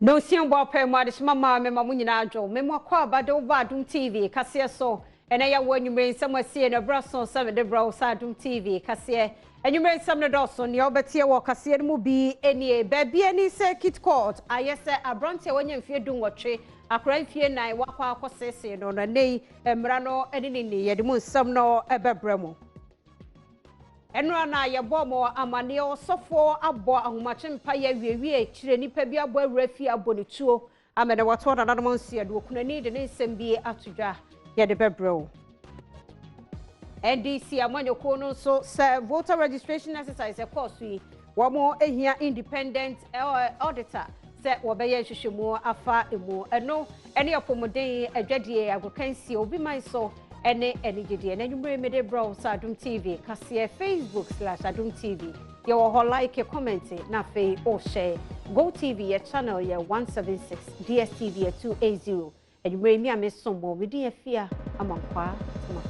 No siambo pe mo ade mama me mamu nyina adwo me mo kwa bade wo Adom TV kase so ene ya wo nwumre nsam asie na braso 7 de bro sa Adom TV kase enwumre nsam ne doso ne obetie wo kase no mu bi enie baby ani circuit court ayese abronte wonya mfie dun wotwe akran fie nan wakwa akosese no na nei emra no ene ni ye de mu nsam no ebebremu enra na ye bomo amane osofo abo ahomache mpa ye wiewie kire nipa bi abo awrafi abonituo amene wato na nanmo nsia de okunani de ne nsem bi atodwa ye de bebrew NDC amanyoko no so voter registration exercise course yi womo ehia independent auditor se wobeye hwehwemu afa emu eno ene apomoden adwadie Agokansie obi man so ene gidi ene nwumre mede bro sa Adom TV kase Facebook/Adom TV ye wo like comment na fe o share Go TV ye channel ye 176 DSTV ye 280 nwumre mi amesombo we din afia amankwa tuma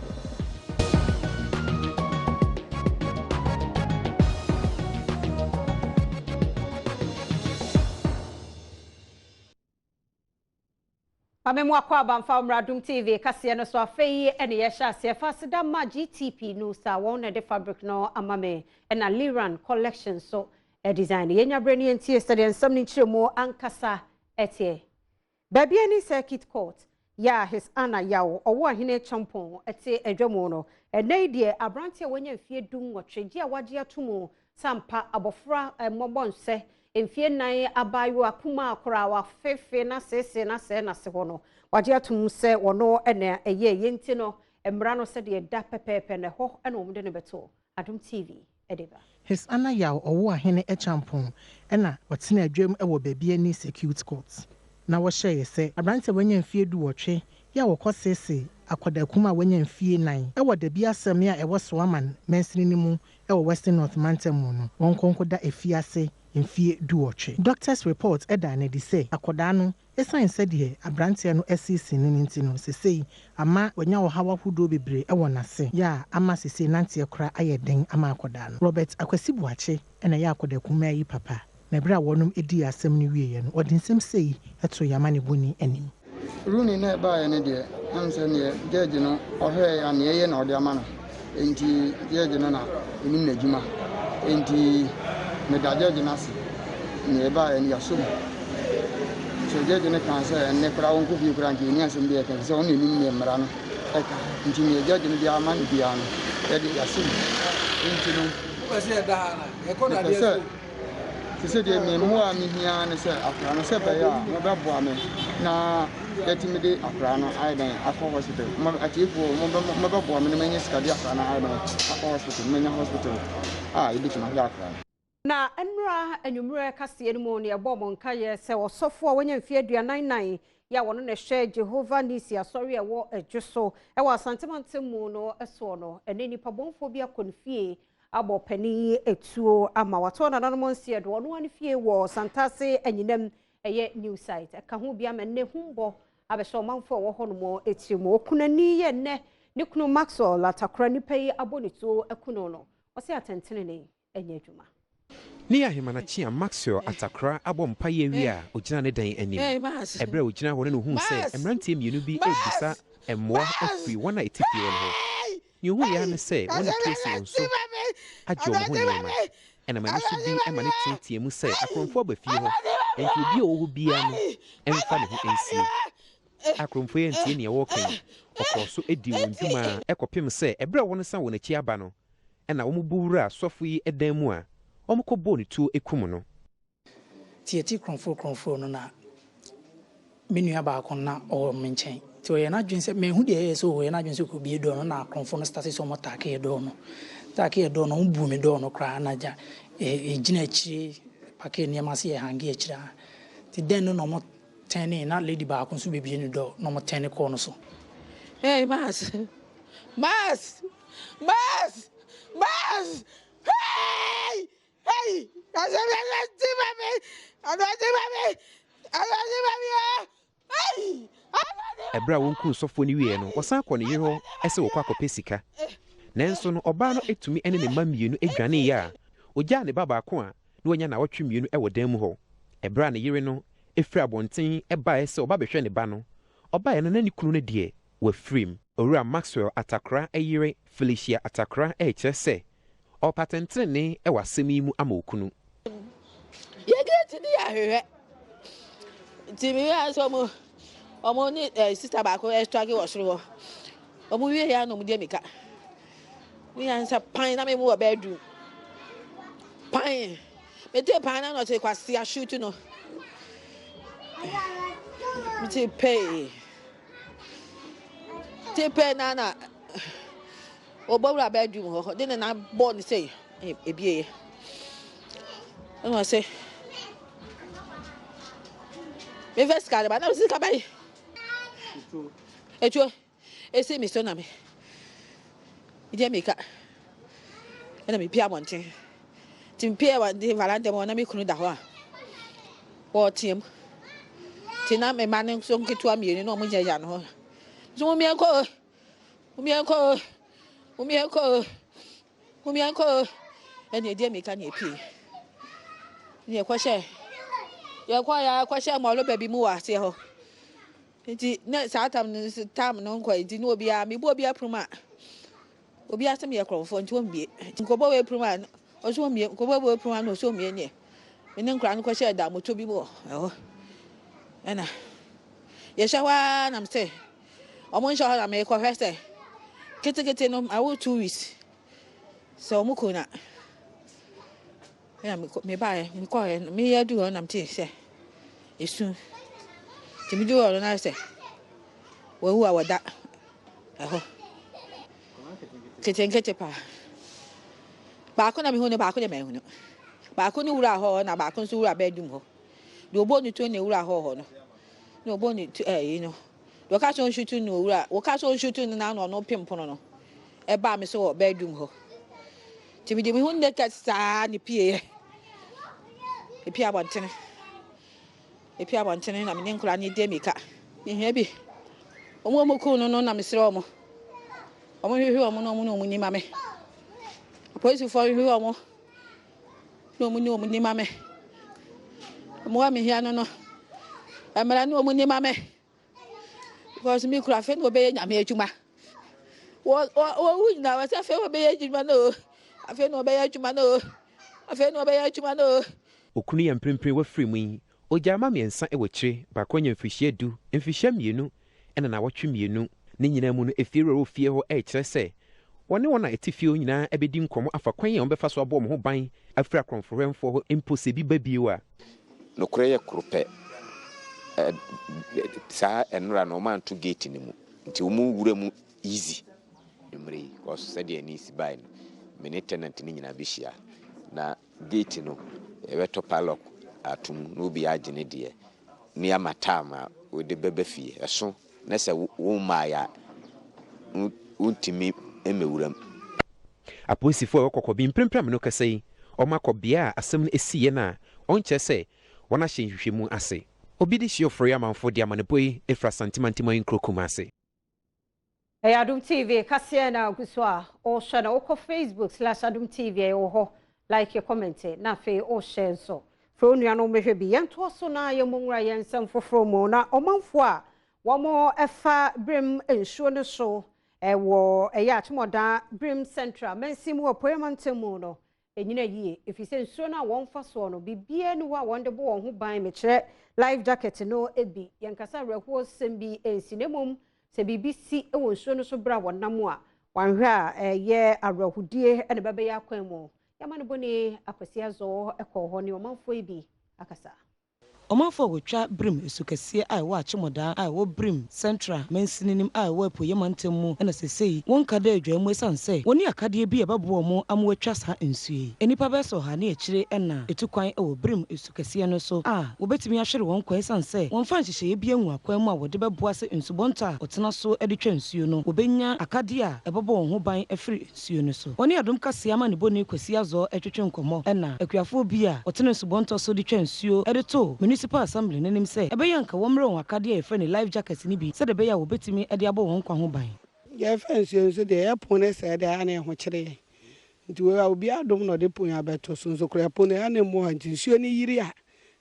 Amemu akwa bamfa mra Adom TV kase no so afei ene ye sha se fasida ma GTP no sa won na de fabric no amame na Liran collection so design ye nya brani entie study ensam ni chiremo ankasa etie baby ani circuit court ya his ana yawo owo ahene champon ete adwamo no ene die abrante wonya mfie dum wotweji a wage atomo sampa abofra mobonse emfie nan abayo akuma akora wa fefe na sese na se na se hono wage atum se wono ene eye yenti no emra no se de da pepepe ne ho ene omde ne beto Adom TV edeba his ana yawo owo ahene champon ena watena adwam ewo baby ani security court na wo share se abrante wonya mfie du wotwe ya wo kosese akoda kuma wonya mfie nan ewo da bi asem ya ewo soaman mensini ni mu ewo Western North Mantam mu no won konkoda efiase mfie du wotwe doctors report eda na di say akoda no esan said here abrante no SCC ni nti no sesei ama wonya wo hawa hudo bebre ewo nase ya ama sesei nante ekora ayeden ama akoda no Robert Akwasibuache ena ya akoda kuma yi papa na bra wonum edi asem ni wiye no odi nsem sei eto yamane boni anim runi na ba ya ne de anse ne judge no ohwe ya ne ye na odi ama no enti judge no na enim na juma enti me da judge na se ne ba ya ne yasom so judge ne kan se ne kra won ko bi kra nti ni asem bi e kan se on enim ne mra no eka enti ne judge ne bi ama ne bi ano e de yasom enti no o se da hala e ko na de se de me mo a me hia ne se akra no se ba ya mo ba bo ame na yeti de akra no ai dan akọ hospital mo atiefo mo ba bo ame ne manya sika de akra no ai dan akọ hospital manya hospital ibi tuma ya akra na enra enwumre kase ni mo ne ebo mo nka ye se osofo a wonya mfie aduanan ya wono ne hwe Jehovah Nisi asori ewo edwoso ewo asantemante mu no eso no ene nipa bonfo bi akonfie abo pani etuo ama wato na nanmo nsie do no ani fie wo Santasi anyinam eye new site ka ho bia menne humbo abehso manfo wo hono mo etimo okunani ye ne ne kunu Maxwell atakora nipa yi abonito ekuno no ose atentene ne enye adwuma ni ahimana chia Maxwell atakra abompa ye wi a ogina ne dan anim ebre ogina ho ne hu se emrantie mienu bi ebisa emmoa afi wona etipie no ni hu ya ne se wona trace wonso ajo mo nyema ena mani so bi ema ne tintie mu se akromfo abafie ho enti obi owo bia no emfa ne ho ensie akromfo ye ntie ne wo kan okoso edi won dwuma ekopem se ebre won sa won achi aba no ena wo mubuwura sofo yi edan mu a omkobo ne tuo ekum no tieti kromfo no na menu aba akon na o menchen ti o ye na dwen se me hu de ye so o ye na dwen se ko bi do no na kromfo no start so mo take do no take do no mbu me do no kra na ja gina chi pake ni ma se hangi achira ti den no mo tene na lady ba akon so bebi ni do no mo tene ko no so mas hey ebra wonku sofo ni wie no wosan akọ ne yeho ese wo kwakọ pesika nanso no oba no etumi ene ne mamienu edwane ya ogya ne baba ko a no nya na wotwe mienu e wodan mu ho ebra ne yire no efiri abonten eba ese oba behwe ne ba no oba ye no na ni kunu ne de wa frim owura Maxwell Atakra ayire Felicia Atakra kire se o patentene ne e wasem yi mu ama okunu ye get di ahwe ti mi aso mo omo ni sister ba ko extra ge wosoro omo wie ya no mu de mika ni ansa pan na me mu bedroom pan me te pan na no te kwasi a shoot no me te pay na obawura bedroom ho de na born say ebie e no say me vest card ba na si ka bai echo ese mi so na me ide meka na me pia bonten tim pia wa de valante mo na me kunu da ho a wo tim tina me manen so nketu amieni no mo jaja no so mo mi enko ene ide meka na epi ni kwashe ya kwashe mo lo baby mu wa se ho nti na satam no nkwa nti no obi a me bo obi apruma obi asem ye krofo nti ombie nkobo we apruma oso ombie nkobo we apruma no so ombie ne me nkra no kwashe da moto bi mo ho ena ye shawa na mse omo nsho na me ko fese kete no I will 2 weeks so mo ko na ya me ba me ko me ya du na mte se esu timi du oro na se wo hu awada eho kete pa ba ko na me hu ne ba ko de me hu no ba ko ni wura ho na ba ko nso wura bedum ho do obo ni to ne wura ho no no obo ni no do ka so nshutu no wura wo ka so nshutu na no pimpono no e ba me so bedum ho timi de me hu ne ka sa ni pie epi abantene na me nkura ni de meka ehia bi omo ko no na me sere omo hwehwe omo no ni mame police for hwehwe omo no ni mame omo wa me hia no amara no ni mame because me kura fe no be nyame adwuma wo na wa se fe wo be adwuma no afe no be adwuma no okunu ya mprempren wa firi mu yi ojama miensa e wachire ba kwanya mfihye du mfihye mienu ena na wotwe mienu ne nyina mu no efiri ro fie ho kire se wona etifie nyina ebedi nkomo afa kwan ya ombefa so abo mo ho ban afira kronfrohemfo ho impose bi babie a nokure ye krope sa enura no man to gate ni mu nti omu wura mu easy numre cause said any si by me tenant ni nyina bihia na gate no ebeto padlock atum no bi agene de ni amatama we de bebe fie eso na se wo maya untimi emewuram aposifo ekokko bi mprempram no kasei omakobia asem no esiye na onche se wona hyenhwehwemu ase obi de shiofro ya manfo de amanepoi efra santimantima inkrokum ase Adom TV kase na guswa o hwe na okọ Facebook/Adom TV ho like your comment na fe o share so fro nua no mehwe bi yento so na yemonwura yensam foforo mo na omanfo a womo efa Birim ensuo ne so wo eya atmoda Birim Central mensim wo poemantemu no enyina yie efise ensuo na wonfa so no bibie ne wa wonde bo won ho ban me kire life jacket no ebi yenkasa reho sembi ensinemum se BBC ewo ensuo no so bra wonam a wanhwe a ye arahudie ene bebe ya kwan mu yamane boni akwasi azo ekọ ho ne omanfo ibi akasa Omanfo wotwa Birim esukase a wo Akyem a wo Birim Central mensininim a wo apoyemantemu na sesei won kada adwamu sanse woni akade bi ebabo mo amwatwa sa nsue enipa beso ha ne akire na etukwan wo Birim esukase no so a wobetimi ahwere won kwan sanse won fa nhyehyeye bi anwu akwan mu a wode beboa se nsubonto a otena so edetwa nsuo no wobenya akade a ebabo won ho ban afiri nsuo no so woni Adom kase ama ne boni kwasi azo etwetwe nkomo na akuafo bi a otena nsubonto so detwa nsuo edeto Municipal Assembly nenim say ebeyanka womre won akade e friend life jacket ni bi se de beya wo betimi e de abo won kwa ho ban ya fensu so de epone se de ana ho kire nti we obi Adom no de pon abeto so kura epone ana mo anti nsuo ni yiri a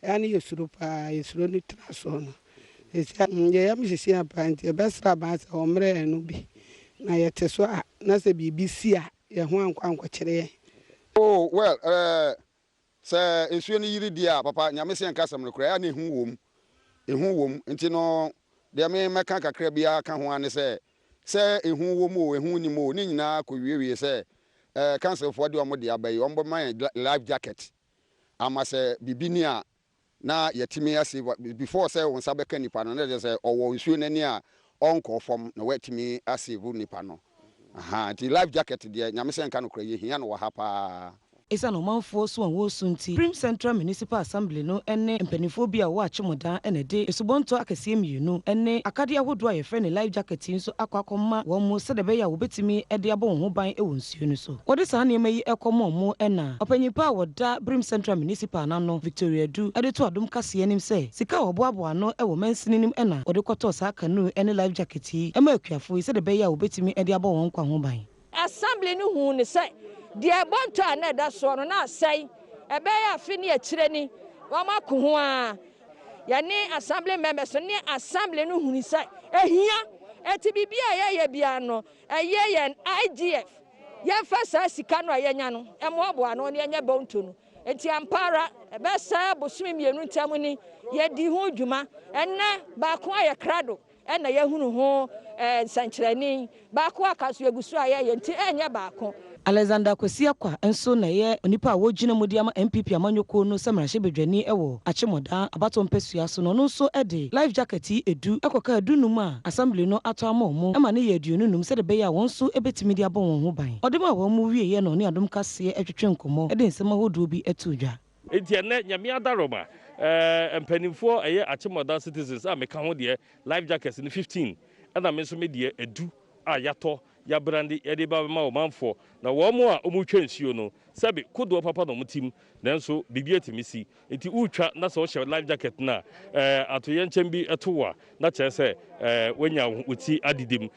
ani yesuro pa yesuro ni traso no esi ye yam sisi apanti e besra ba se omre enu bi na yete so a na se BBC a ye ho ankwa kire. Oh well se ensuo ni yiri dia papa nyame se nka asem no kra ya na ehu wom nti no de me meka kakra bia ka ho ane se ehu wom o ehu ni mo ni nyina ko wiewie se council for de omode abai ombo man life jacket ama se bibini a na yetimi ase before say won sabeka nipa no na say owo nsuo nani a onko fom na wetimi ase vu nipa no ti life jacket de nyame se nka no kra ye hia no wa ha pa Isa no manfo so an wo sunti Birim Central Municipal Assembly no ene mpanifo bi a wo Akyem ene de esubonto akese mienu ene akade ahodo a ye frɛ ne life jacket nso akwakoma wo mo se de be ya wo betimi de abo ho ban e wo nsuo no so wo de saa ne mayi ekomo mo ena opanyipa a woda Birim Central Municipal na no Victoria Du ade to adom kase anim se sika wo boabo no e wo mansininim ena wo de kɔtɔ saa kanu ene life jacket yi e ma akuafo se de be ya wo betimi de abo ho nkwa ho ban assembly no hu ne se de bonto ana da so no na asai ebe ya fi ne akire ni wa mako ho a ya ne assembly members ne assembly no hu ni se ehia eti bibia ye bia no eye ye IGF ye fa sa sika no ayenya no e mo abo ano ne enya bonto no enti ampara ebe sa bosumi mienu ntam ni ye di ho dwuma enne ba ko aye krado ena ye hunu ho sankyerani ba ko akaso egusu aye enti enya ba ko Alexander Kwesiakwa enso na ye onipa a wogina mudi ama NPP amanyoko no samarahye bedwani ewo Akyem Oda abato mpesua so no nso ede life jacket edu ekoka edunum a assembly no ato amomo ema ne ye aduonunum se de be ya wonso ebetimi de abon won ho ban odema wa mu wie ye no ne adom kase etwetwe nkomo ede nsema hodo bi etudwa enti ene nyame adaroma mpanimfo eye Akyem Oda citizens a meka ho de life jackets ni 15 ena me so me de edu a yato ya brandi ya de ba ma o manfo na wo mo a o mu twa nsuo no sabe kodo papa no mutim nanso bibia timisi enti utwa na so hye life jacket na atoye nkyem bi etowa na kyerɛ sɛ wanya uti adidim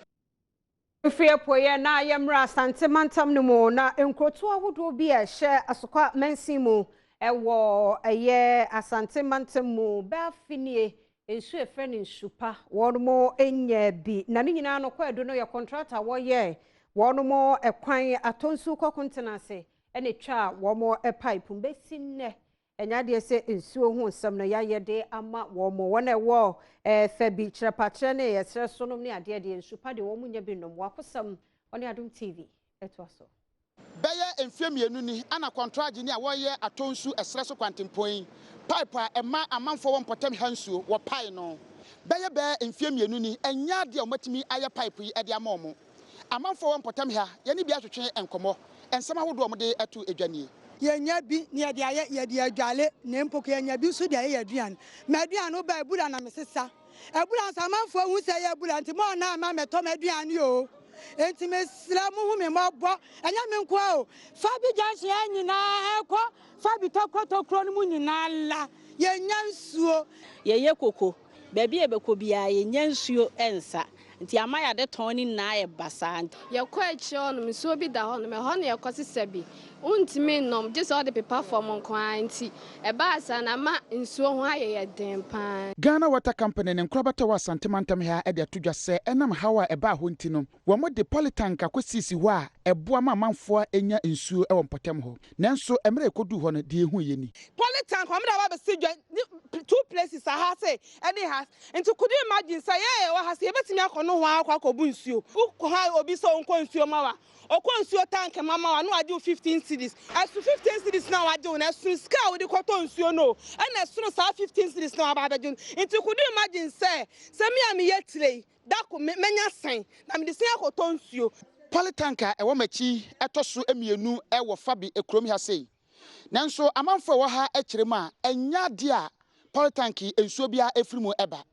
Free poye na yemra asante mantam no mu na enkroto ahodo bi a hye asokwa mansimu ewo eye asante mantam mu ba finie ensu efre ne nsupa wono enya bi na ne nyina no kwado no ye contractor wo ye wono ekwan atonsu kokontenase ene twa wo pipe mbesi ne enya de se ensuo hu nsam no ya yede ama wona wo fa bi kyerepatre ne yesre sonom ne ade de nsupa de wo nya bi nom wakosam one Adom TV eto aso beye enfemienu ni ana contract ni a wo ye atonsu esre so kwantempon pipe a ema amanfo won potem hansuo wo pai no beye enfemienu ni enya de o matimi aye pipe yi ede ama omo amanfo won potem ha ye ni bi atwetwe enkomo ensema hodo omde etu edwanie yenya bi ne ye de aye ye de adwale ne mpoko yenya bi so de aye aduan maduan no ba ebura na mesesa ebura samanfo hu se ye ebura nti mo na ama meto maduan yo enti mesra mu hu me mabo anya me nko o fa bi janse anyina ekọ fa bi tokotokro no mu nyina la yenya nsuo ye koko ba bi ebeko bia yenya nsuo ensa nti amaya de toni na e basa ye ko echi onu nsuo bi da ho no me ho na ye kwasisa bi untimi nom just all the paper form nko anti e ba asa na ma nsuo ho aye den pan Ghana Water Company ne nkrabata wa santemantam ha e de atodwa se enam hawa e ba ho nti no wo mo de polytank akosisi ho a eboa ma manfo enya nsuo e wo mpotem ho nanso emre ekodu ho no de ehu yeni polytank wo mra ba si dwa 2 places a ha say any has into could you imagine say wa ha say e betimi akono ho akwakobu nsuo ko ha obi so nko nsuo ma wa okonsuo tank mama wa no ade 15 cedis as 15 cedis na wa de na sun ska we de koto nsuo no na sun sa 15 cedis na wa ba beju nti could you imagine say me am yetre da ko menya san na me de sin akoto nsuo polytank e wo machi etoso emienu e wo fabi ekrom ha sei nanso amanfo wo ha ekirema enya de a polytank ensuo bia efirimu eba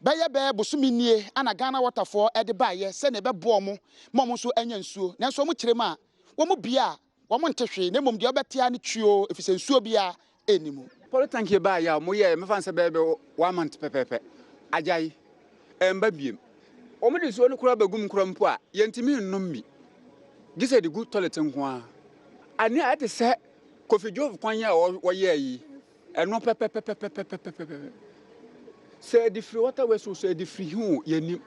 beye bosuminie ana Ghana Water for ede baye se ne bebo mo so anya nsuo nanso mo kirema wo mo bia wo mo ntehwe ne mom de obetia ne twio efise nsuo bia enimu polytank ye baye mo ye me fanse bebe 1 month pepepe ajai emba biem o mo de nsuo no kura bagum kura mpo a yentimi nnom mi gise de good toilet nko a ani ate se Kofi Jove kwanya wo ye yi eno pepepepepepepepepe say the free water we so say the free hu yanim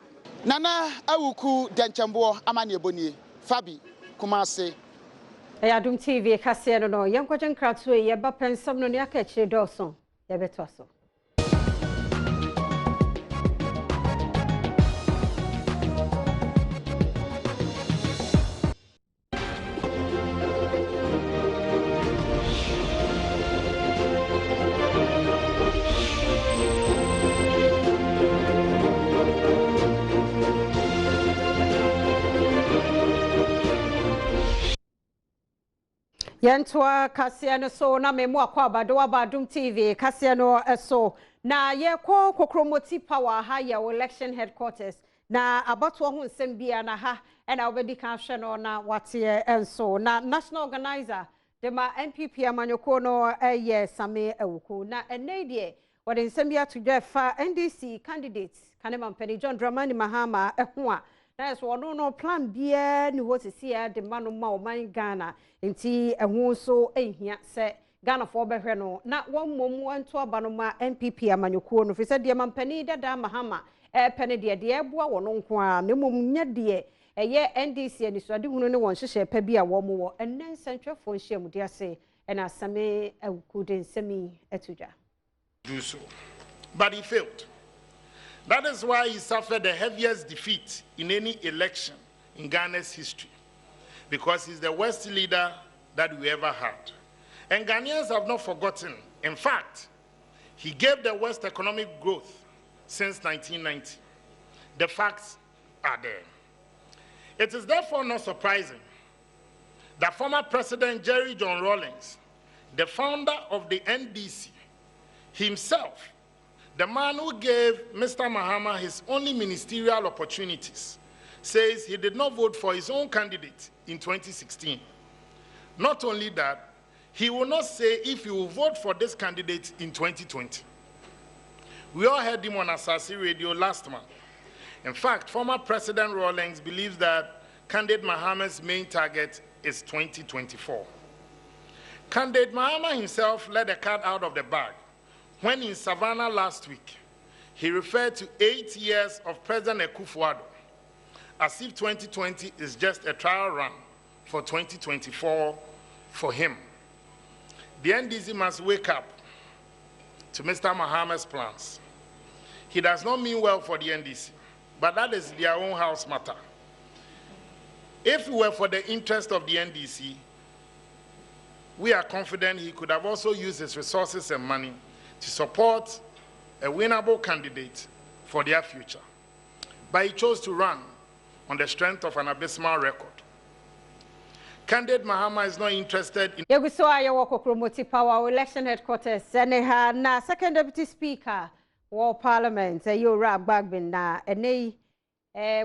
nana awuku denchembo amane bonie Fabi Kumase Adom TV kase no yankwaje nkratu ye ba pensam no ne aka chire doso ye beto so Yentwa kasiano so na memu akwa abado Adom TV kasiano so na ye kokromoti power ha ya election headquarters na abato ho nsem bia na ha na obedi kan hwe no na wate enso na national organizer de ma NPP amanyoko no ye same ewuko na enede wode nsem bia to fa NDC candidates kanema mpeni John Dramani Mahama ho a na so no plan bia ni wo sisi ya de manu ma o man Ghana nti ehu so ehia se Ghana for behwe no na won momu anto aba no ma NPP amanyoko no fi se de mampani dada Mahama pene de eboa wono nko a na mom nya de eye NDC ani so ade hunu ne won hyehye pa bia wo mo wo enen sentwefo nhyiam de ase na asame awukude nsemi etuja do so but he failed. That is why he suffered the heaviest defeat in any election in Ghana's history, because he's the worst leader that we ever had. And Ghanaians have not forgotten. In fact, he gave the worst economic growth since 1990. The facts are there. It is therefore not surprising that former President Jerry John Rawlings, the founder of the NDC, himself, the man who gave Mr. Mahama his only ministerial opportunities, says he did not vote for his own candidate in 2016. Not only that, he will not say if he will vote for this candidate in 2020. We all heard him on Asasi Radio last month. In fact, former President Rawlings believes that candidate Mahama's main target is 2024. Candidate Mahama himself let the cat out of the bag when in Savannah last week, he referred to 8 years of President Akufo-Addo as if 2020 is just a trial run for 2024 for him. The NDC must wake up to Mr. Mahama's plans. He does not mean well for the NDC, but that is their own house matter. If it were for the interest of the NDC, we are confident he could have also used his resources and money to support a winnable candidate for their future. But he chose to run on the strength of an abysmal record. Candidate Mahama is not interested in... Yegusoa Yawoko Kromoti Power Election Headquarters, Seneha, na Second Deputy Speaker, War Parliament, Yora Bagbin, na Ene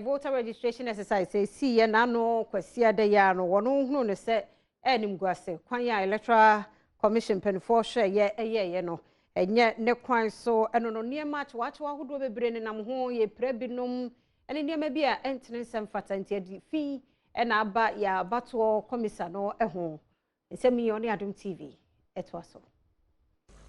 voter registration exercise, see ya nano, Kwasia de Yano, one no se, Enimguase, Kwanya Electoral Commission Penfor share, ye, no. And yet, ne kwan so, and no near much watch what would be bringing them home, ye prebinum, and in there be a entrance and fatanti fee, and about ya battle commissano a home. It's a me on Adom TV. It was so.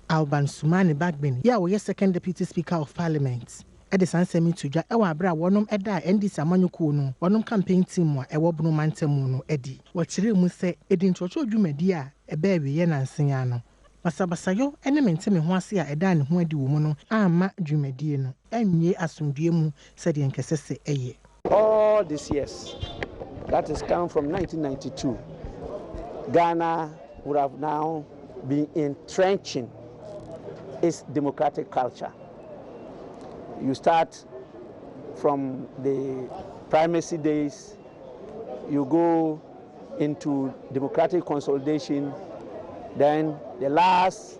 Alban Sumani Bagbin, ya we second deputy speaker of parliament. Edison semi to ja ewa bra wonom eda NDC amanyuko no wonom campaign team wa ewo bunu mantemu no edi. Wachire mu se edin chocho dwumadi a ebe wiye nansen no. Basabasayo ene menteme ho ase a eda ne ho adi wo mu no amma dwumadie no anwie asomdue mu sede nkesese eye. All these years, that is come from 1992, Ghana would have now been entrenching its democratic culture. You start from the primacy days, you go into democratic consolidation, then the last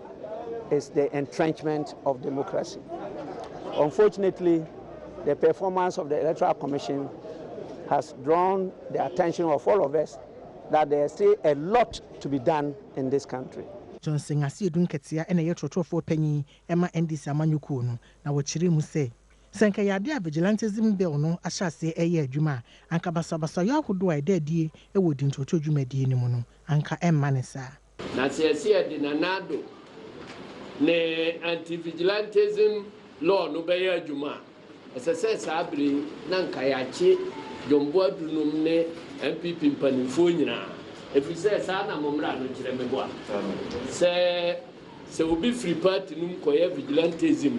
is the entrenchment of democracy. Unfortunately, the performance of the Electoral Commission has drawn the attention of all of us that there is still a lot to be done in this country. Johnson Asidun Ketia and a yetrofo penny Emma NDC amanyuko no na wachire mu se senka yade a vigilantism bill no ahyase eye adwuma anka basabasa yakodo a dedie e wodi ntoto dwumadie ni mu no anka emma ne sa na sese de nanado ne anti-vigilantism law no be ya adwuma ɛsɛ saa bere na nkayache Jombo adunum ne NPP mpanimfo nyinaa ɛfiri sɛ saa na mmara no kyerɛ me boa sɛ obi free party num kɔyɛ vigilantism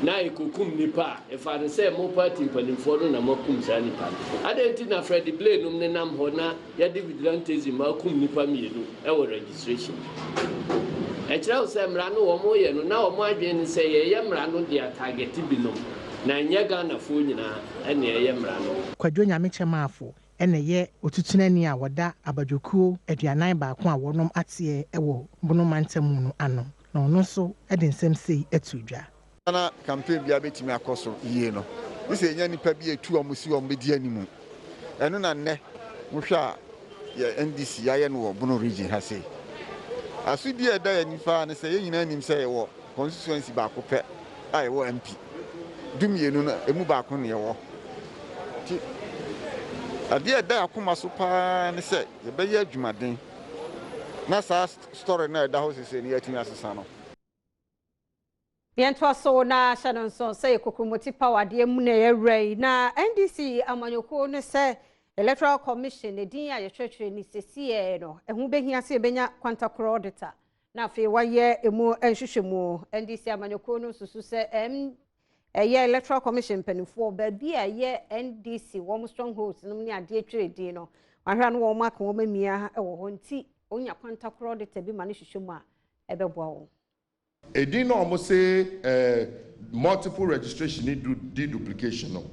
na ekokum nipa ɛfa ne sɛ mo party mpanimfo no na makum saa nipa adenti na Freddy Blay num ne nam hɔ na yɛde vigilantism akum nipa mienu ɛwɔ registration ɛkyerɛ wo sɛ mmara no wɔn yɛ no na wɔn adwene sɛ yɛyɛ mmara no de target binom na nyɛ Ghanafoɔ nyinaa ɛne ɛyɛ mmara no Kwadwo Nyame Kyemaafo ɛna yɛ otutunani a wɔda abadwokuo aduanan baako a wɔnom ateɛ ɛwɔ bonomantam no ano na ɔno nso ɛde nsɛm sei atu dwa na campaign bia betimi akɔso yie no sɛ nya nipa bi etu omusi ombedi animu ɛno na nnɛ mohwɛ a yɛ NDC yɛ no wɔ Bono region ha sei asudi ɛda yɛ nifa ne sɛ yɛ nyina nim sɛ yɛwɔ constituency baako pɛ a yɛwɔ MP dumienu no emu baako ne yɛwɔ ti ade ɛda akoma so paa ne sɛ yɛbɛyɛ adwumaden na saa story na ɛda hɔ sɛ ne yɛtimi asesa no Yentwa so na shanon so say kokromoti power de mu na yewrai na NDC amanyoko ne say Electoral Commission edin a yetwetwe ni sesie no ehu behia se benya kwantakro auditor na afi waye emu enhwehwemu NDC amanyoko no susu se Electoral Commission penifo ba bi a ye NDC wo strongholds no ne ade etwe din no ahwa no wo maka wo mamia e wo ho nti onya kwantakro auditor bi ma ne hwehwemu a ebeboa wo Edin no almost say multiple registration need deduplication no.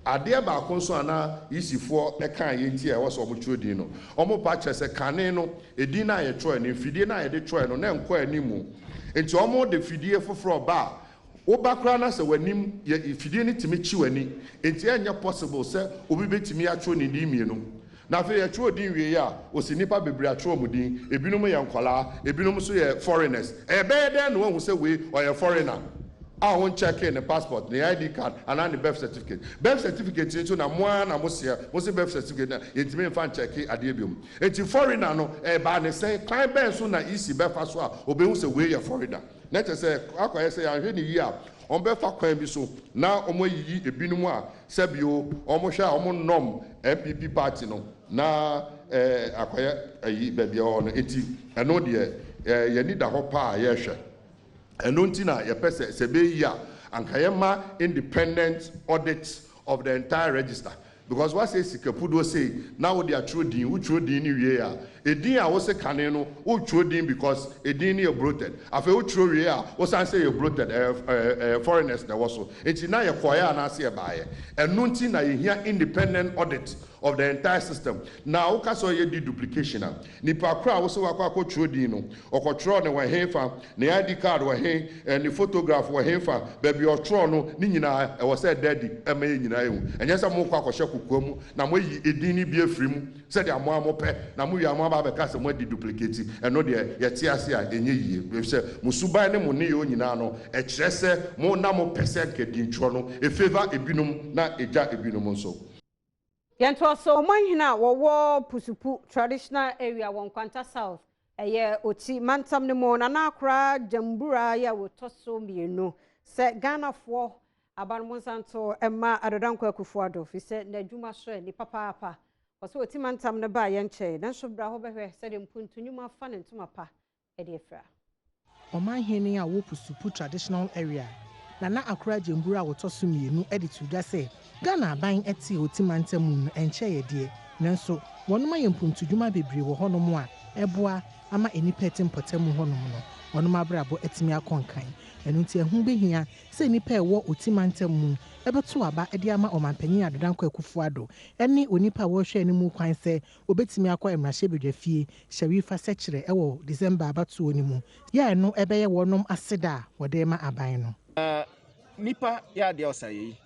Ade ba konso ana isifo e kan ye nti e wo so mo twodin no. Omo pa kyerese kane no edin na ye tro ne fidie na ye de tro no na enko animu. Enti omo de fidie foforo ba wo bakra na se wanim ye fidie ni timi chi wani. Enti enya possible se obi betimi atwo ne di mienu. Na fe ye tro din wie ya osi nipa bebre atro mudin ebinom ye nkwala ebinom so ye foreigners e be dey no hu se we or ye foreigner a won check in the passport the ID card and the birth certificate so na mo na mo se birth certificate na yetime fan check ade ebiom enti foreigner no e ba ne say client ben so na isi be fa so a obehu se we ye foreigner na te say akoye say ahwe ni yi a on be fa kwan bi so na omo yi ebinom a sebio omo hwa omo nom NPP party no na akoye ayi bebia ho no enti eno de ye ni da ho pa ye hwe eno nti na ye pese sebe yi a ankayema independent audit of the entire register because what says sikapudo say now they are true din who true din ni wie a edin a wo se kane no who true din because edin ni bloated afa who true wie a wo san say you bloated foreigners na wo so enti na ye koya na se baaye eno nti na ye hia independent audit of the entire system now ka so ye duplication a nipa kra wo se wakwa true din no okotro ne wa hefa ne ID card wa he ne photograph wa hefa baby otro no ni nyina e wo se daddy e ma ye nyina ehu enye se mo kwa kwahye kokomu na mo yi edin bi afrim se de amo amope na mo wi amo ba be ka se mo di duplicate eno de ye tie ase a enye yie se musuban ne mo ne yo nyina no e kire se mo na mo percent kedintro no e favor ebinom na eja ebinom nso Yentwa so manhina wo pusupu traditional area won Kwanta South eye oti mantam ne mo na akra jambura ya wo toso mienu se Ghanafoɔ abanmo santo emma adodanko akufuado fi se na adwuma so ni papa so oti mantam ne ba ye nche na so bra ho behwe se de mpuntunwuma fa ne ntoma pa e de fra Omanhene a wo pusupu traditional area na akra jambura wo toso mienu e de tudwa se Ghana aban eti oti mantam enche ye de nanso wonoma ye mpuntudwuma bebre wo honom a eboa ama enipa tempotem honom no wonoma abrabo etimi akonkan enu nti ehu behia se nipa ewo oti mantam ebeto aba ede ama omanpanyin adodanko akufuado ene onipa wo hwe animu kwan se obetimi akọ emrahye bedwafie Sherifa sekire ewo December abato onimu ya eno ebeye wonom aseda wode ma aban no nipa ya de osayi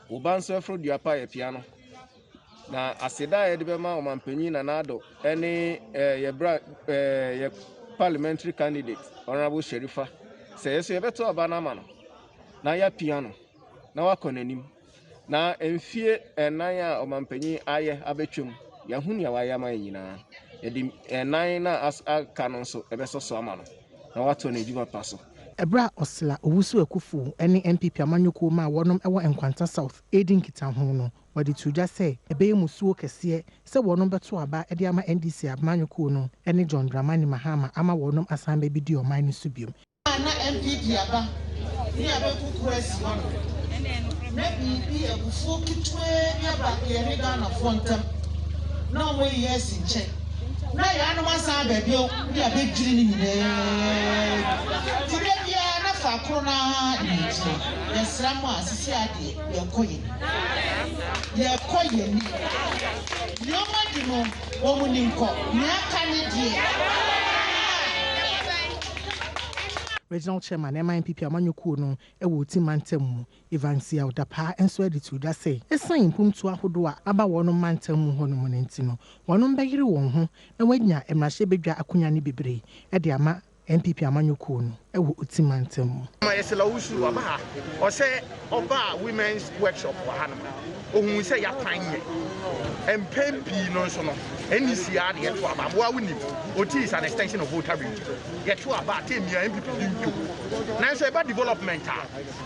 ubanso afro duapa ye piano na aseda ye de be ma omanpanyin na nado ene ye parliamentary candidate honorable Sherifa say yeso ye beto aba na ma no na ya piano na wakonanim na emfie enan a omanpanyin aye abetwem ya hunu ya waya ma nyina ye di enan na aka no so ebesoso ama no na wato na edwuma pa so. Ebra Osla Owusu Ekufu ene NPP amanyuko ma wonom ewo Enkwanta South Edin Kitanho no wadi tuja se ebe musuo kese se wonom beto aba ede ama NDC amanyuko no ene John Dramani Mahama ama wonom asan be bidi oman no subium na NPP aba ni abeku kwesi wono na bibi abufuo kitwe ni aba ye Ghana fontam na mo yes nche na ya no asan be bio ni abedwiri ni nyine Corona yes, Rama, Sisiadi, your coin. Your coin. No man, woman in court, Regional Chairman NPP amanyuko no ewo ti mantem Evansi Oda pa enso editu da say esan impumtu ahodo a aba wono mantem ho no monenti no wono mbeyire won ho na wanya emrahye bedwa akunya ne bebre e de ama NPP amanyuko no ewo utimantem ma yesela usu aba o se oba women's workshop wa hanam ohun se ya kwanye MPP no so no NDC ade ye to aba boa woni oti is an extension of voter review ye to aba temi MPP dinto na so eba development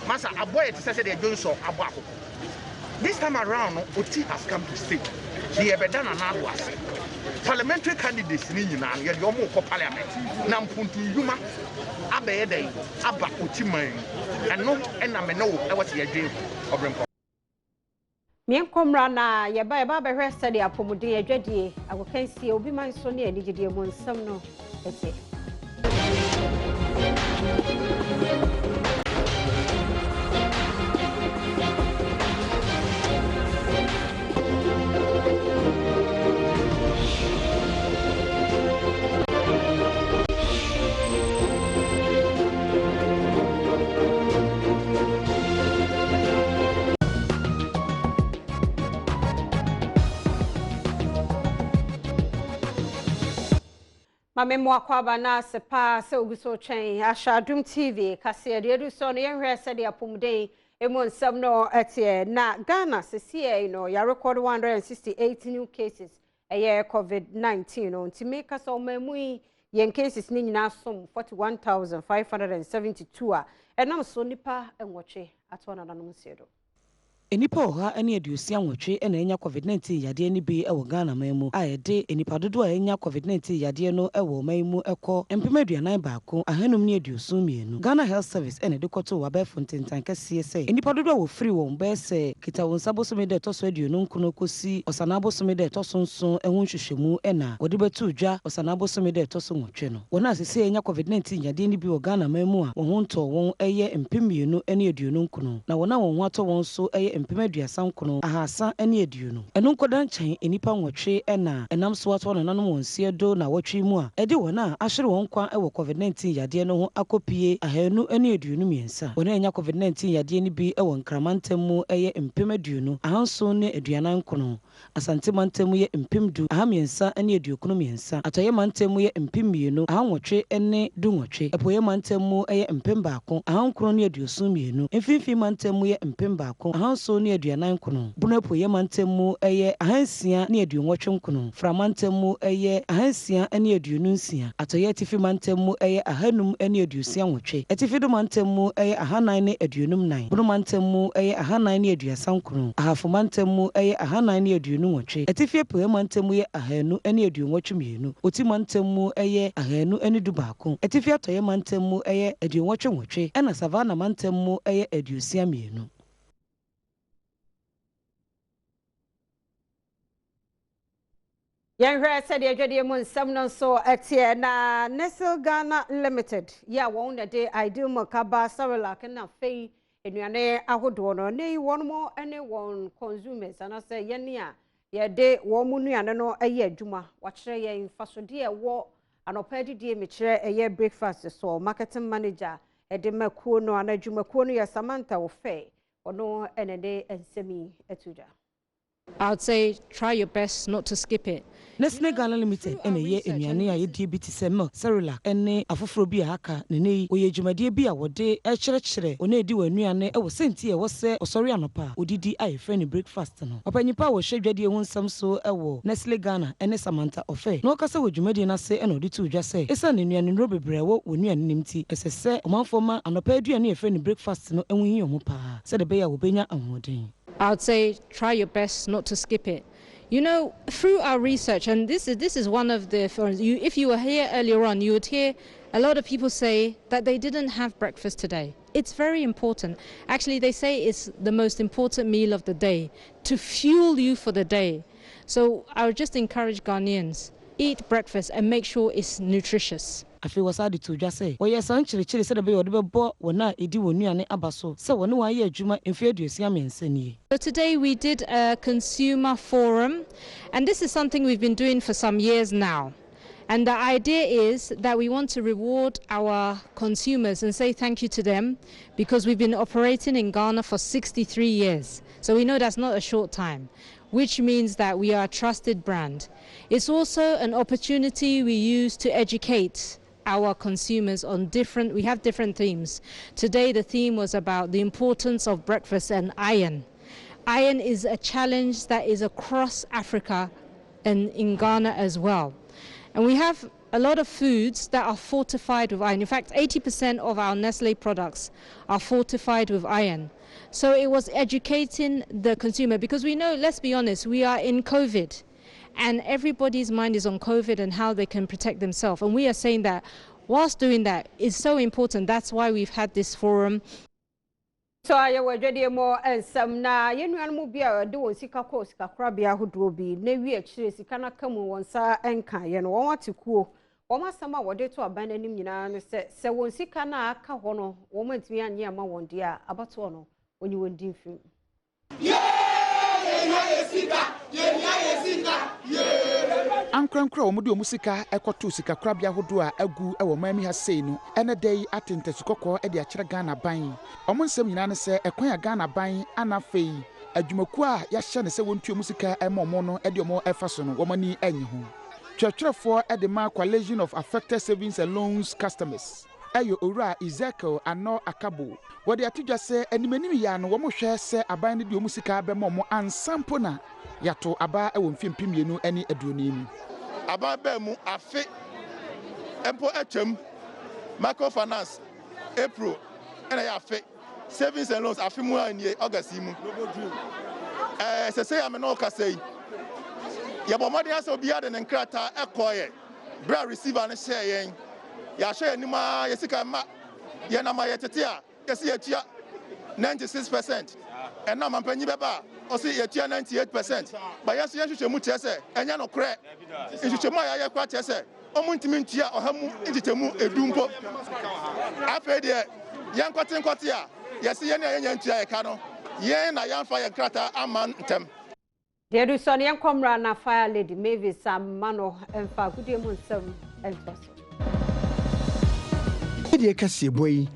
masa aboye to say the Johnson abo akoko this time around oti has come to stay the ebedana na was parliamentary candidates ni nyina ye de omo ko parliament na mpuntu yuma abaye dey aba otiman eno ena me no e what ye dwen obrempo Mien komra na yeba be hwe study apomuden adwadie Agokansie obi man so ne anigide mu nsam no ete Mame mwakwaba na sepa se oguso chen Adom TV kase de edu so no yenhwe se de apomuden emu nsam no etie na Ghana sesie no ya record 168 new cases eye COVID-19 no ntime kasa omamu yen cases ni nyina som 41572 a enam so nipa enwoche atona nanom siedo Enipa oha ene aduosi anwotwe ena enya COVID-19 yade ni bi ewo Ghana mamu ayede enipa dodo a enya COVID-19 yade no ewo mamu ekọ empemaduanan baako ahanum ne aduoso mienu Ghana Health Service ene de kwoto wa befo ntentan kase se enipa dodo wo free won be se kita won sabosome de toso aduonu nkono kosi osanabosome de toso nso ehun hwehwemu ena wode betu dwa osanabosome de toso nwotwe no wona asese enya COVID-19 yade ni bi wo Ghana mamu a won to won eye empemienu ene aduonu nkono na wona won wato won so eye Mpemaduasa kono ahasa ene aduonu eno nkoda nchen enipa nwotwe ena enam so wato no nanom wonsie do na watwe mu a ede wona ahwere won kwa ewo COVID-19 yade no ho akopie ahanu ene aduonu miensa wona enya COVID-19 yade ni bi ewo nkramantem mu eye mpemaduonu ahanso ne aduanan kono asante mantem ye mpemdu ahamiensa ene aduokuno miensa atoye mantem ye mpemienu ahanwotwe ene dunwotwe epoye mantem mu eye mpembaako ahankro ne aduosu mienu mfimfi mantem ye mpembaako ahanso ne aduanan kono bunapo ye mantemu eye ahansia ne aduonwotwe nkono framantemu eye ahansia ne aduonu nsia atoye tifi mantemu eye ahanum ne aduosia nwotwe etifi do mantemu eye ahanan ne aduonum nan bunu mantemu eye ahanan ne aduasa nkono ahafo mantemu eye ahanan ne aduonu nwotwe etifi pe mantemu ye ahanu ne aduonwotwe mienu oti mantemu eye ahanu ne dubaako etifi atoye mantemu eye aduonwotwe nwotwe ena savana mantemu eye aduosia mienu Yanhwe said the adwade mu nsam no so etie na Nestle Ghana Limited ya won na de ideal makaba sarelak na fei enuane ahodo no nei won mo ene won consumers ana say yene a ye de won mu nuane no eye adwuma wa kire ye mfasode e wo anopadi die me kire eye breakfast so marketing manager e de makuo no ana adwumakuo no ya Samantha wo fe ono ene de ensemi etuja. I would say try your best not to skip it. Nestle Ghana Limited ene ye enuane a yedie bi te se milk, Cerelac ene afoforo bi aka ne nei oye dwumadie bi a wode kyerɛkyerɛ one edi wanuane wo senti e wo se osori anopa odidi a friend breakfast no. Opanyipa wo hwedwade hu nsam so wo Nestle Ghana ene Samantha Ofe no kasa wo dwumadie na se ene odi tu dwa se esa ne nuane no bebre wo nuane nimti esese omanfoma anopa aduane e friend breakfast no enwu yi omo pa se de be ya wo benya ahoden. I would say try your best not to skip it. You know, through our research, and this is one of the, if you were here earlier on, you would hear a lot of people say that they didn't have breakfast today. It's very important. Actually, they say it's the most important meal of the day to fuel you for the day. So I would just encourage Ghanaians, eat breakfast and make sure it's nutritious. Afi wasadi to just say, "Oye san chiri se de be odi be bo wona edi wonuane abaso se wona wa ye adwuma emfe aduosia mensani." So today we did a consumer forum, and this is something we've been doing for some years now. And the idea is that we want to reward our consumers and say thank you to them because we've been operating in Ghana for 63 years. So we know that's not a short time, which means that we are a trusted brand. It's also an opportunity we use to educate our consumers on we have different themes. Today the theme was about the importance of breakfast and iron. Iron is a challenge that is across Africa and in Ghana as well. And we have a lot of foods that are fortified with iron. In fact, 80% of our Nestle products are fortified with iron. So it was educating the consumer because we know, let's be honest, we are in COVID. And everybody's mind is on COVID and how they can protect themselves. And we are saying that whilst doing that is so important. That's why we've had this forum. So I was ready more and some na yenuan mu bia do sika ko sika krabia hodo bi na wi akire sika na kamu wonsa enka ye no won atikuo won asama wode to aban anim nyina no se won sika na aka ho no won matimi anye ama won dia abato no onyi won din fim Ankrankra omude omusika ekoto sika krabia hodo a agu ewo mami ha sei no ene dai atentesi kokko e de akire Ghana ban omo nsem nyina ne se ekwan ya Ghana ban anafei adwumaku a ya hye ne se wontu omusika emomo no e de omo efaso no womani anyi ho twetwerefo e de ma coalition of affected savings and loans customers ayo owura Ezekiel ano akabo wode atudwa se animanim ya no womo hwe se aban ne de omusika be momo ansampo na yato aba e wo mfimpimienu ani aduonim aba ba mu afe empo atwam microfinance April ena ya afe savings and loans afe mu ani August mu se say am no ka say ya bomode asa obi ade ne nkrata ekoye bra receiver ne share yen ya share anima yesika ma ye na ma yetete a yesi yatua 96% and now mampanyi beba o say yatua 98% ba yeso yehwehwemu tese enya no kre ehwehwemu aya ye kwa tese omuntimi ntua ohamu ntitemu edumpo afa de yankote a yesi ye na yenya ntua ye ka no ye na yanfa ye krata aman ntem de du so ne yankomra na fire lady Mavis Amano emfa gudemu nsem entoso de kase boy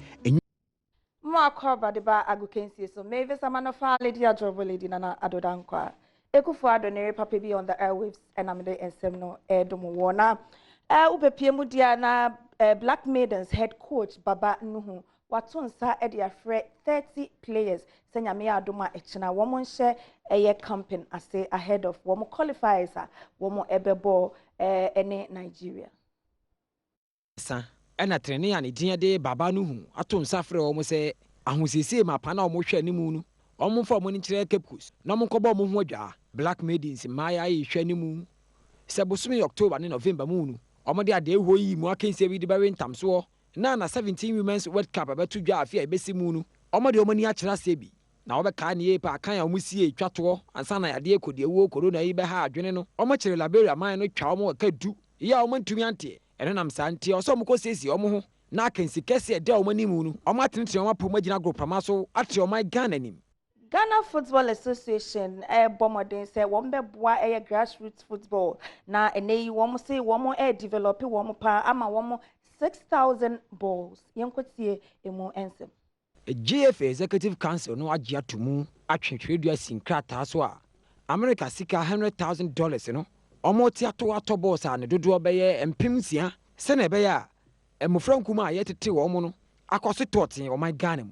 Mwakwa badiba Agokansie so Mavis Amano fire lady adorable lady nana adodankwa ekufu adonere papa bi on the airwaves enamide ensem no edomo wona ubepie mu dia na Black Maidens head coach Baba Nuhu watonsa e de afre 30 players senyame adoma echina womo nhye eye campaign ase ahead of womo qualifiers womo ebebo ene Nigeria sa ena training ya ne dia de Baba Nuhu atonsa frɛ womo se ahosese mapa na womo hwɛ animu no womo fa womo ni kyerɛ Cape Coast na womo kɔbɔ womo ho adwa Black Maidens maya yi hwɛ animu se bosome October ne November mu no womo de ade ho yi mu akansie bi de ba rentam so na 17 Women's World Cup abeto dwa afia ebesi mu no omode omani a kyerɛ se bi na wobɛka ne yepa kan ya omusie twato ansa na yade ekodi ewo corona yi be ha adwene no omo kyerɛ Liberia man no twa omo ka du ya omo ntumi ante eno nam santi oso omo ko sesi omo ho na akansi kese de omo ni mu no omo atentre omo apoma gina group amaso ate omo Ghana nim Ghana Football Association bomodin say won be boa grassroots football na eneyi won say won develop won pa ama won 6,000 balls yenkotie emu ensem GFA Executive Council no agye atomu atwetwe dua sinkrata so a America sika $100,000 no omo ti ato boss a ne dodo obeye empimsia se na ebeya emofra nkuma yetete wo mo no akoso totin o my Ghana mu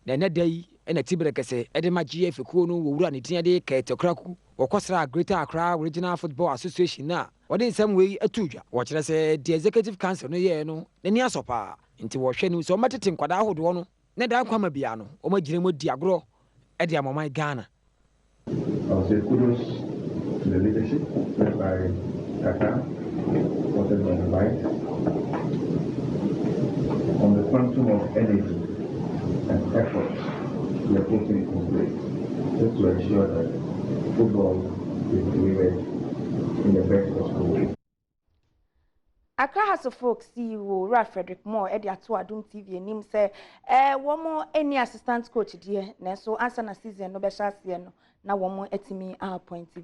na ne dai na tibere kese ede ma GF kuo no wo wura ne tin de ketokraku wokosra Greater Accra Regional Football Association na wode nsem we atudwa wo kire se the executive council no ye no nani asopa nti wo hwe ni so matete nkwada ahodo no ne da kwama bia no o magire mo di agro ede amomai Ghana. I would say kudos to the leadership led by Kaka, supported by the right, on the quantum of energy and effort we are putting in place just to ensure that football is delivered in the best possible way. Accra House of Folk CEO Ralph Frederick Moore edi ato Adom TV nim say womo any assistant coach die na so answer na season no be hye no na womo etimi appoint bi.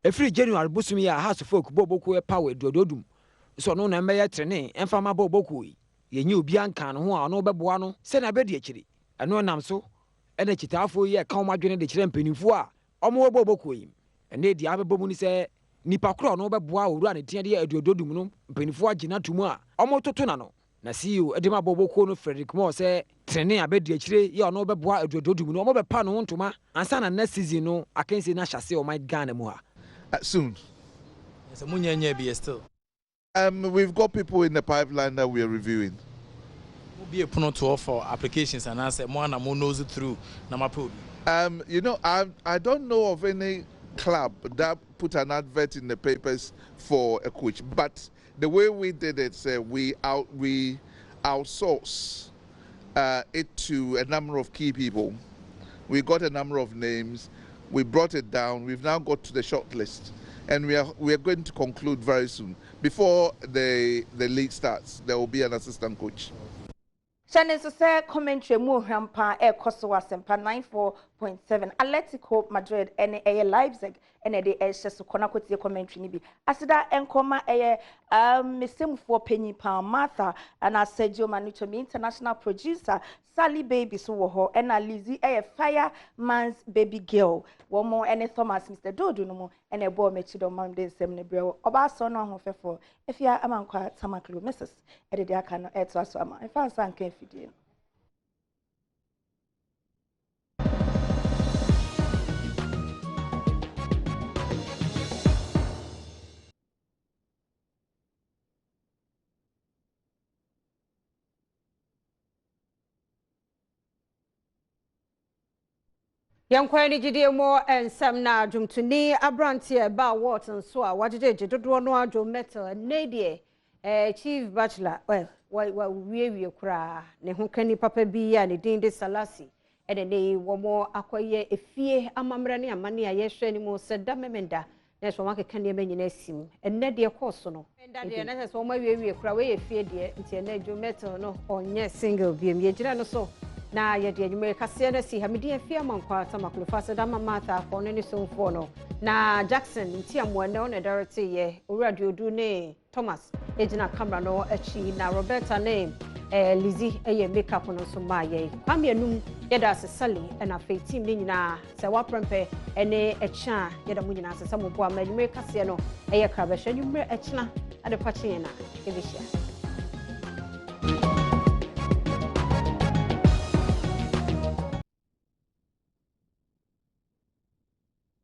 Every January busumi ya House of Folk boboku e power dododum so no na meye trene emfama boboku ye nyi obi anka no ho a no beboa no se na be de akiri eno nam so e na chitafo ye ka omadwene de kire mpanimfo a omo boboku yi ene di abebomu ni se nipa kro no beboa owura ne tiade adododum no mpanimfo agina tumu a omo toto na no na CEO edema boboku no Frederick Moore se trene abedi akire ye ono beboa adododum no omo bepa no ntoma ansa na next season no Akyem na hyase o my Ghana mu ha. Soon. Yes, still. We've got people in the pipeline that we are reviewing. We'll be a put to offer applications and answer more and more knows it through Namapu. You know, I don't know of any club that put an advert in the papers for a coach, but the way we did it, we outsource it to a number of key people. We got a number of names. We brought it down. We've now got to the short list, and we are going to conclude very soon. Before the league starts, there will be an assistant coach. Channel so say commentary mu hrampa e koso asempa 94.7 Atletico Madrid and Leipzig and the so konakoti commentary ni bi asida enkoma mesemfo penyi pa Martha and Sergio Manuchomi international producer Sally Baby so wo ho and Lizzie fireman's baby girl one more and Thomas Mr. Dodo no mo and a boy mechido Monday sem ne brew oba so no ho fefo if ya amankwa tamaklo Mrs. Ede aka no eto aso ama if ansa nka fidie. Yankwani jide mo ensem na adwumtuni abrantie ba Wharton so a wajeje dodo no adwo metal nedie chief bachelor wie kura ne ho kani papa bi ya ne din de Salasi ene ne womo akoye efie amamra ne amane a yehwe ni mo seda memenda na so wake kan ne nyina asim enne de koso no enda de na so womo wie kura we efie de ntie na adwo metal no onye single bi em yegyina no so na yede anyume kase na si hamidi afia mankwa tamaklo fasa da Martha for ne so for no na Jackson ntiamwo ne on direct ye owurade odu ne Thomas ejina camera no achi na Roberta ne Lizzie eye makeup no so ma ye kwame anum yeda asesale na fe team ne nyina se waprempe ene echa yeda mu nyina asesa mo bo ama anyume kase no eye krabehwe anyume echina ade pachi na ebehia